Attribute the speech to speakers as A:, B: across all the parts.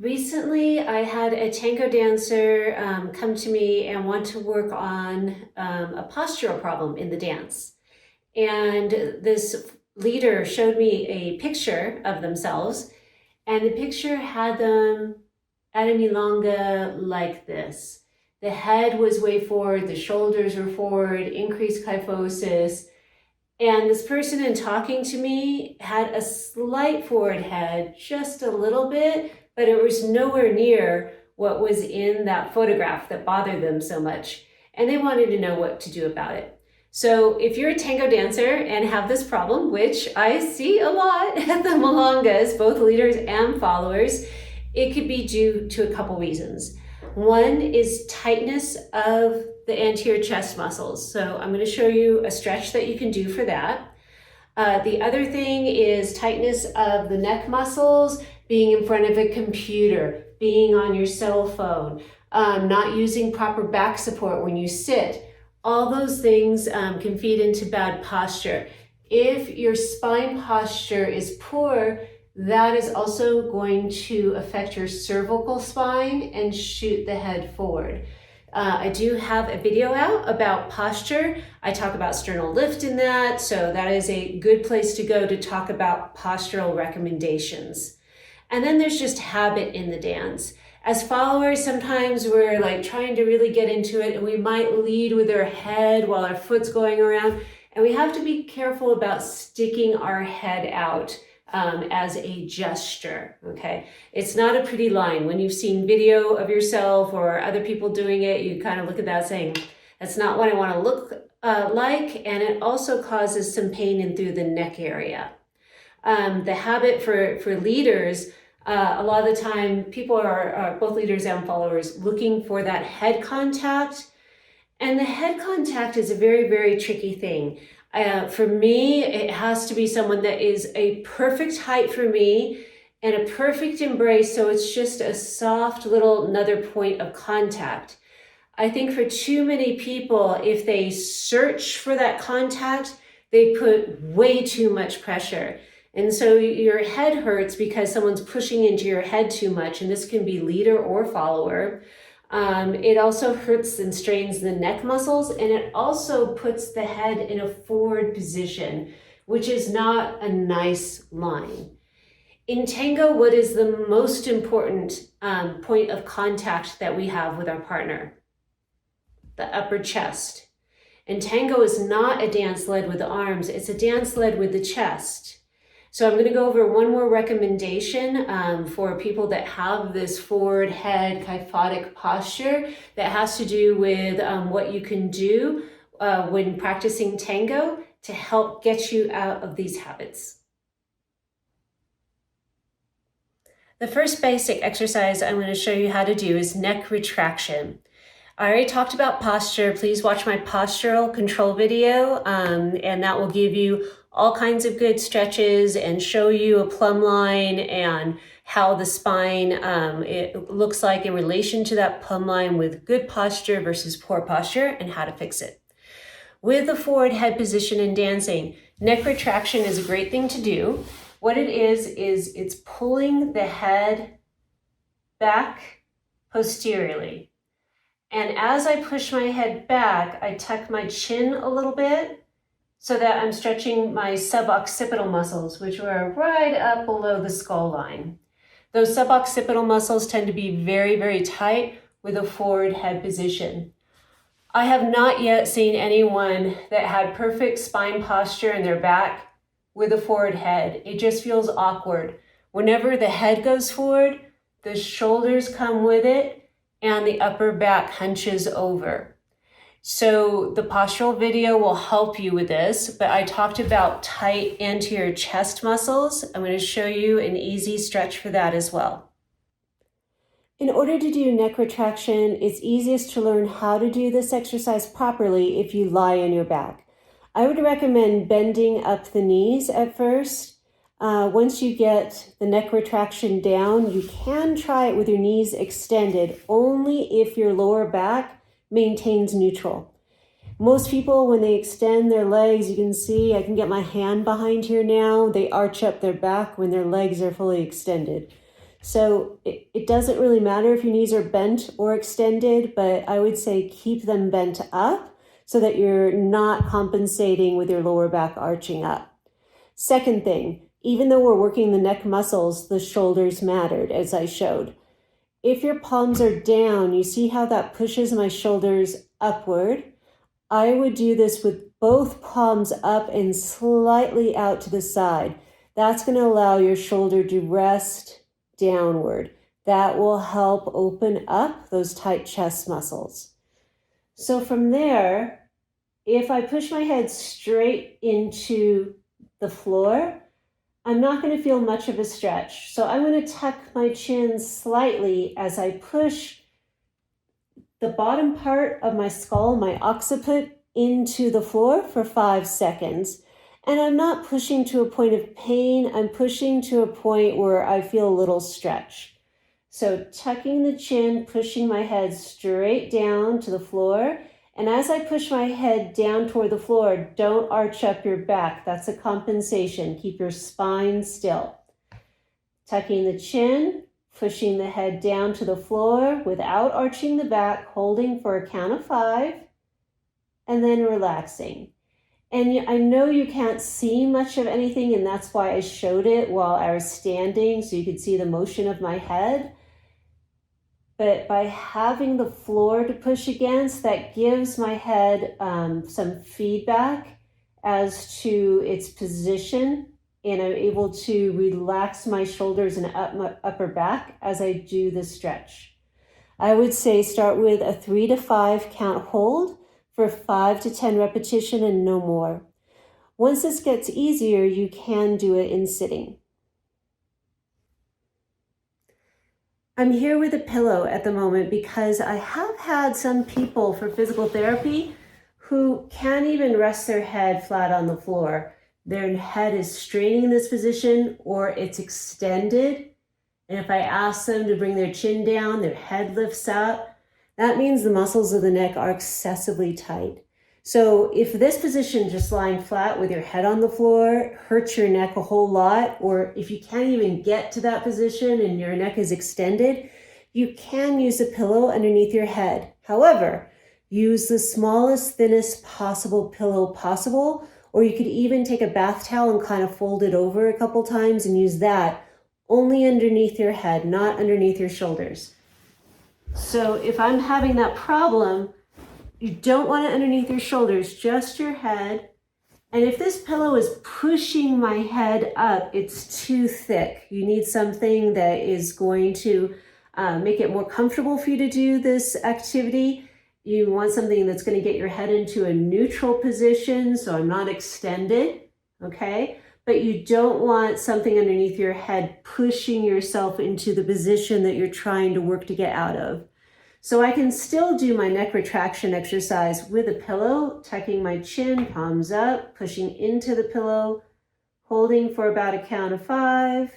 A: Recently, I had a tango dancer come to me and want to work on a postural problem in the dance. And this leader showed me a picture of themselves, and the picture had them at a milonga like this. The head was way forward, the shoulders were forward, increased kyphosis. And this person in talking to me had a slight forward head, just a little bit, but it was nowhere near what was in that photograph that bothered them so much. And they wanted to know what to do about it. So if you're a tango dancer and have this problem, which I see a lot at the milongas, both leaders and followers, it could be due to a couple reasons. One is tightness of the anterior chest muscles. So I'm going to show you a stretch that you can do for that. The other thing is tightness of the neck muscles, being in front of a computer, being on your cell phone, not using proper back support when you sit. All those things can feed into bad posture. If your spine posture is poor, that is also going to affect your cervical spine and shoot the head forward. I do have a video out about posture. I talk about sternal lift in that, so that is a good place to go to talk about postural recommendations. And then there's just habit in the dance. As followers, sometimes we're like trying to really get into it, and we might lead with our head while our foot's going around, and we have to be careful about sticking our head out as a gesture, okay? It's not a pretty line. When you've seen video of yourself or other people doing it, you kind of look at that saying, that's not what I want to look like, and it also causes some pain in through the neck area. The habit for leaders, a lot of the time, people are both leaders and followers looking for that head contact, and the head contact is a very, very tricky thing. For me, it has to be someone that is a perfect height for me and a perfect embrace, so it's just a soft little another point of contact. I think for too many people, if they search for that contact, they put way too much pressure. And so your head hurts because someone's pushing into your head too much, and this can be leader or follower. It also hurts and strains the neck muscles, and it also puts the head in a forward position, which is not a nice line. In tango, what is the most important point of contact that we have with our partner? The upper chest. And tango is not a dance led with the arms, it's a dance led with the chest. So I'm going to go over one more recommendation for people that have this forward head kyphotic posture that has to do with what you can do when practicing tango to help get you out of these habits. The first basic exercise I'm going to show you how to do is neck retraction. I already talked about posture. Please watch my postural control video, and that will give you all kinds of good stretches and show you a plumb line and how the spine it looks like in relation to that plumb line with good posture versus poor posture and how to fix it. With the forward head position in dancing, neck retraction is a great thing to do. What it is it's pulling the head back posteriorly. And as I push my head back, I tuck my chin a little bit so that I'm stretching my suboccipital muscles, which are right up below the skull line. Those suboccipital muscles tend to be very, very tight with a forward head position. I have not yet seen anyone that had perfect spine posture in their back with a forward head. It just feels awkward. Whenever the head goes forward, the shoulders come with it, and the upper back hunches over. So the postural video will help you with this, but I talked about tight anterior chest muscles. I'm going to show you an easy stretch for that as well. In order to do neck retraction, it's easiest to learn how to do this exercise properly if you lie on your back. I would recommend bending up the knees at first. Once you get the neck retraction down, you can try it with your knees extended only if your lower back maintains neutral. Most people, when they extend their legs, you can see, I can get my hand behind here now, they arch up their back when their legs are fully extended. So it doesn't really matter if your knees are bent or extended, but I would say keep them bent up so that you're not compensating with your lower back arching up. Second thing, even though we're working the neck muscles, the shoulders mattered, as I showed. If your palms are down, you see how that pushes my shoulders upward. I would do this with both palms up and slightly out to the side. That's going to allow your shoulder to rest downward. That will help open up those tight chest muscles. So from there, if I push my head straight into the floor, I'm not going to feel much of a stretch. So I'm going to tuck my chin slightly as I push the bottom part of my skull, my occiput, into the floor for 5 seconds. And I'm not pushing to a point of pain. I'm pushing to a point where I feel a little stretch. So tucking the chin, pushing my head straight down to the floor. And as I push my head down toward the floor, don't arch up your back. That's a compensation. Keep your spine still. Tucking the chin, pushing the head down to the floor without arching the back, holding for a count of 5, and then relaxing. And I know you can't see much of anything, and that's why I showed it while I was standing, so you could see the motion of my head. But by having the floor to push against, that gives my head some feedback as to its position, and I'm able to relax my shoulders and my upper back as I do the stretch. I would say start with a 3 to 5 count hold for 5 to 10 repetition and no more. Once this gets easier, you can do it in sitting. I'm here with a pillow at the moment because I have had some people for physical therapy who can't even rest their head flat on the floor. Their head is straining in this position or it's extended. And if I ask them to bring their chin down, their head lifts up. That means the muscles of the neck are excessively tight. So if this position, just lying flat with your head on the floor, hurts your neck a whole lot, or if you can't even get to that position and your neck is extended, you can use a pillow underneath your head. However, use the smallest, thinnest possible pillow possible, or you could even take a bath towel and kind of fold it over a couple times and use that only underneath your head, not underneath your shoulders. So if I'm having that problem, you don't want it underneath your shoulders, just your head. And if this pillow is pushing my head up, it's too thick. You need something that is going to make it more comfortable for you to do this activity. You want something that's going to get your head into a neutral position, so I'm not extended, okay? But you don't want something underneath your head pushing yourself into the position that you're trying to work to get out of. So I can still do my neck retraction exercise with a pillow, tucking my chin, palms up, pushing into the pillow, holding for about a count of 5,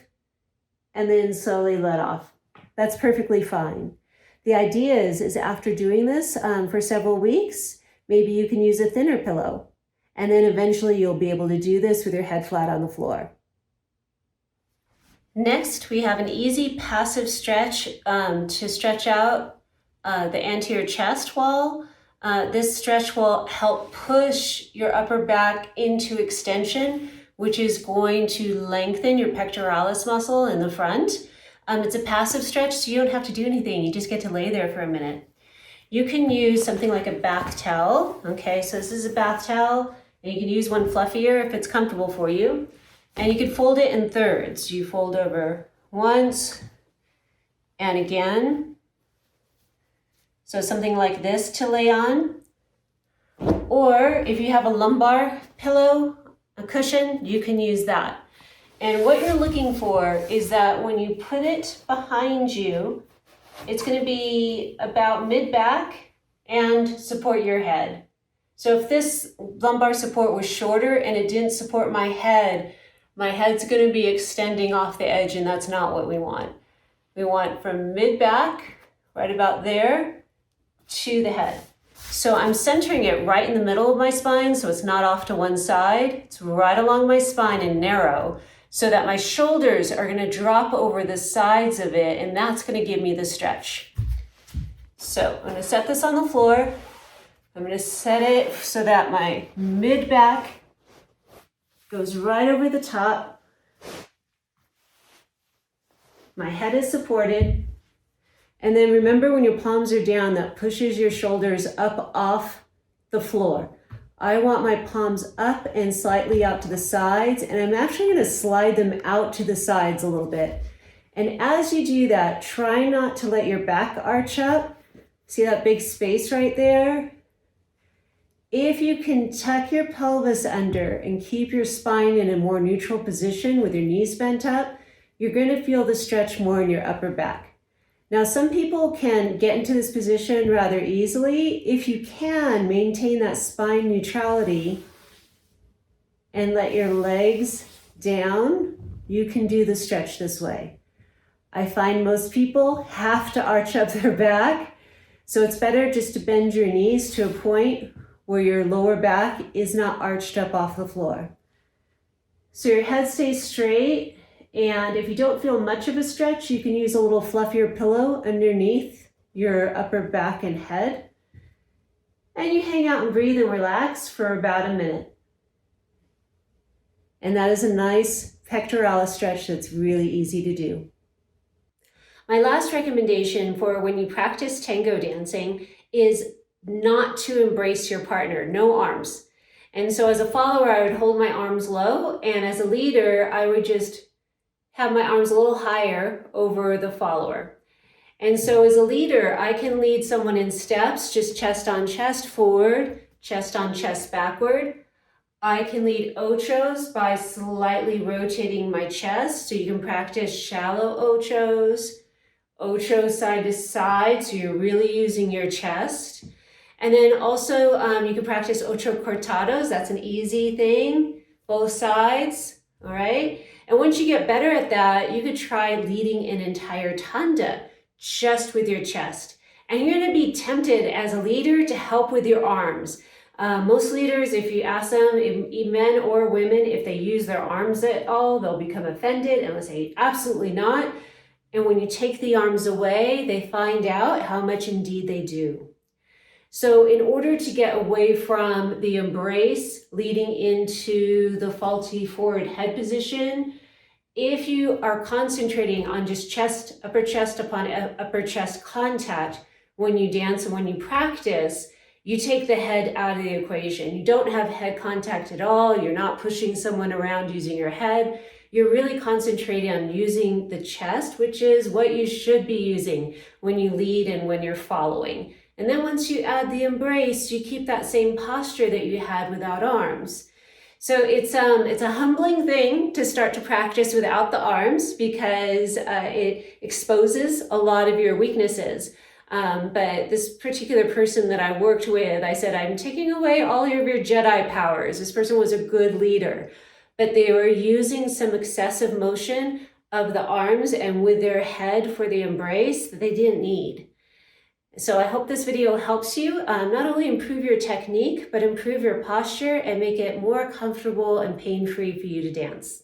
A: and then slowly let off. That's perfectly fine. The idea is after doing this for several weeks, maybe you can use a thinner pillow. And then eventually you'll be able to do this with your head flat on the floor. Next, we have an easy passive stretch to stretch out the anterior chest wall. This stretch will help push your upper back into extension, which is going to lengthen your pectoralis muscle in the front. It's a passive stretch, so you don't have to do anything. You just get to lay there for a minute. You can use something like a bath towel. Okay, so this is a bath towel, and you can use one fluffier if it's comfortable for you. And you can fold it in thirds. You fold over once and again. So something like this to lay on. Or if you have a lumbar pillow, a cushion, you can use that. And what you're looking for is that when you put it behind you, it's going to be about mid-back and support your head. So if this lumbar support was shorter and it didn't support my head's going to be extending off the edge, and that's not what we want. We want from mid-back, right about there, to the head. So I'm centering it right in the middle of my spine, so it's not off to one side. It's right along my spine and narrow. so that my shoulders are going to drop over the sides of it, and that's going to give me the stretch. So I'm going to set this on the floor. I'm going to set it so that my mid back goes right over the top. My head is supported. And then remember, when your palms are down, that pushes your shoulders up off the floor. I want my palms up and slightly out to the sides, and I'm actually going to slide them out to the sides a little bit. And as you do that, try not to let your back arch up. See that big space right there? If you can tuck your pelvis under and keep your spine in a more neutral position with your knees bent up, you're going to feel the stretch more in your upper back. Now, some people can get into this position rather easily. If you can, maintain that spine neutrality and let your legs down, you can do the stretch this way. I find most people have to arch up their back, so it's better just to bend your knees to a point where your lower back is not arched up off the floor. So your head stays straight. And if you don't feel much of a stretch, you can use a little fluffier pillow underneath your upper back and head. And you hang out and breathe and relax for about a minute. And that is a nice pectoralis stretch that's really easy to do. My last recommendation for when you practice tango dancing is not to embrace your partner, no arms. And so as a follower, I would hold my arms low, and as a leader, I would just have my arms a little higher over the follower. And so as a leader, I can lead someone in steps, just chest on chest forward, chest on chest backward. I can lead ochos by slightly rotating my chest. So you can practice shallow ochos, ochos side to side, so you're really using your chest. And then also you can practice ocho cortados. That's an easy thing, both sides, all right? And once you get better at that, you could try leading an entire tanda just with your chest. And you're going to be tempted as a leader to help with your arms. Most leaders, if you ask them, men or women, if they use their arms at all, they'll become offended and they'll say, absolutely not. And when you take the arms away, they find out how much indeed they do. So in order to get away from the embrace leading into the faulty forward head position, if you are concentrating on just chest, upper chest upon upper chest contact when you dance and when you practice, you take the head out of the equation. You don't have head contact at all. You're not pushing someone around using your head. You're really concentrating on using the chest, which is what you should be using when you lead and when you're following. And then once you add the embrace, you keep that same posture that you had without arms. So it's a humbling thing to start to practice without the arms because it exposes a lot of your weaknesses. But this particular person that I worked with, I said, I'm taking away all of your Jedi powers. This person was a good leader, but they were using some excessive motion of the arms and with their head for the embrace that they didn't need. So I hope this video helps you not only improve your technique, but improve your posture and make it more comfortable and pain-free for you to dance.